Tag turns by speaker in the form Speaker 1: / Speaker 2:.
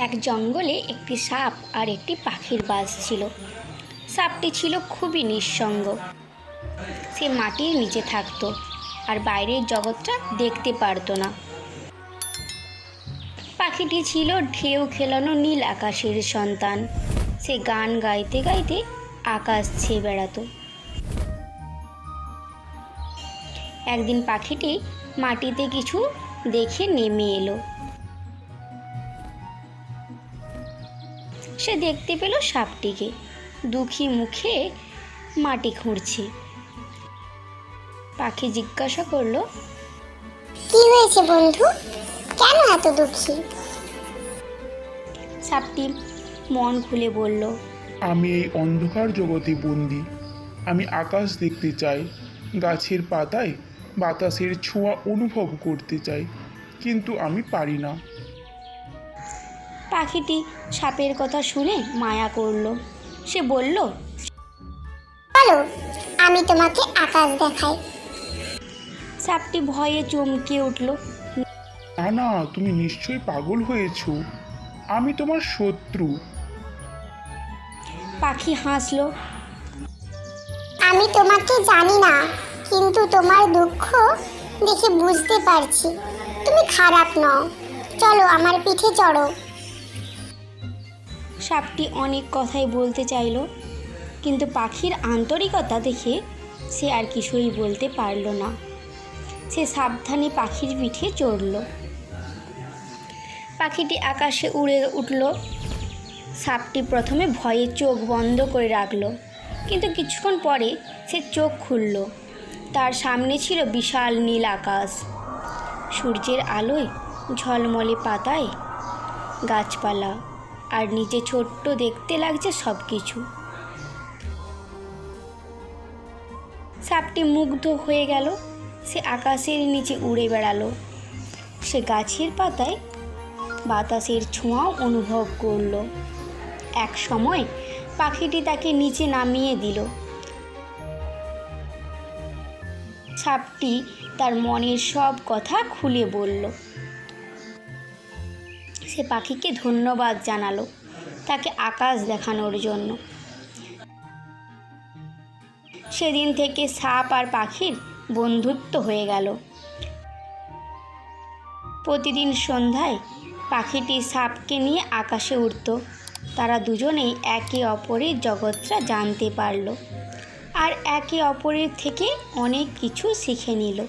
Speaker 1: এক জঙ্গলে একটি সাপ আর একটি পাখির বাস ছিল। সাপটি ছিল খুবই নিঃসঙ্গ। সে মাটির নিচে থাকতো আর বাইরের জগৎটা দেখতে পারতো না। পাখিটি ছিল ঢেউ খেলানো নীল আকাশের সন্তান। সে গান গাইতে গাইতে আকাশ ছেয়ে বেড়াতো। একদিন পাখিটি মাটিতে কিছু দেখে নেমে এলো। সে দেখতে পেল সাপটিকে দুঃখী মুখে মাটি খুঁড়ছে। পাখি জিজ্ঞাসা করলো,
Speaker 2: কি হয়েছে বন্ধু, কেন এত দুঃখী?
Speaker 1: সাপটি মন খুলে বলল,
Speaker 3: আমি এই অন্ধকার জগতে বন্দি। আমি আকাশ দেখতে চাই, গাছের পাতায় বাতাসের ছোঁয়া অনুভব করতে চাই, কিন্তু আমি পারি না।
Speaker 1: পাখিটি সাপের কথা শুনে মায়া করলো। সে বলল,
Speaker 2: চলো আমি তোমাকে আকাশ দেখাই।
Speaker 1: সাপটি ভয়ে চমকে উঠল।
Speaker 3: না না, তুমি নিশ্চয়ই পাগল হয়েছো। আমি তোমার শত্রু।
Speaker 1: পাখি হাসলো।
Speaker 2: আমি তোমাকে জানি না, কিন্তু তোমার দুঃখ দেখে বুঝতে পারছি তুমি খারাপ নও। চলো আমার পিঠে চড়ো।
Speaker 1: সাপটি অনেক কথাই বলতে চাইল, কিন্তু পাখির আন্তরিকতা দেখে সে আর কিছুই বলতে পারল না। সে সাবধানে পাখির পিঠে চড়ল। পাখিটি আকাশে উড়ে উঠল। সাপটি প্রথমে ভয়ে চোখ বন্ধ করে রাখল, কিন্তু কিছুক্ষণ পরে সে চোখ খুলল। তার সামনে ছিল বিশাল নীল আকাশ। সূর্যের আলোয় ঝলমলে পাতায় গাছপালা আর নিচে ছোট্ট দেখতে লাগছে সব কিছু। সাপটি মুগ্ধ হয়ে গেল। সে আকাশের নিচে উড়ে বেড়ালো। সে গাছের পাতায় বাতাসের ছোঁয়াও অনুভব করল। এক সময় পাখিটি তাকে নিচে নামিয়ে দিল। সাপটি তার মনের সব কথা খুলে বলল। সে পাখিকে ধন্যবাদ জানালো তাকে আকাশ দেখানোর জন্য। সেদিন থেকে সাপ আর পাখির বন্ধুত্ব হয়ে গেল। প্রতিদিন সন্ধ্যায় পাখিটি সাপকে নিয়ে আকাশে উড়ত। তারা দুজনেই একে অপরের জগৎটা জানতে পারল আর একে অপরের থেকে অনেক কিছু শিখে নিল।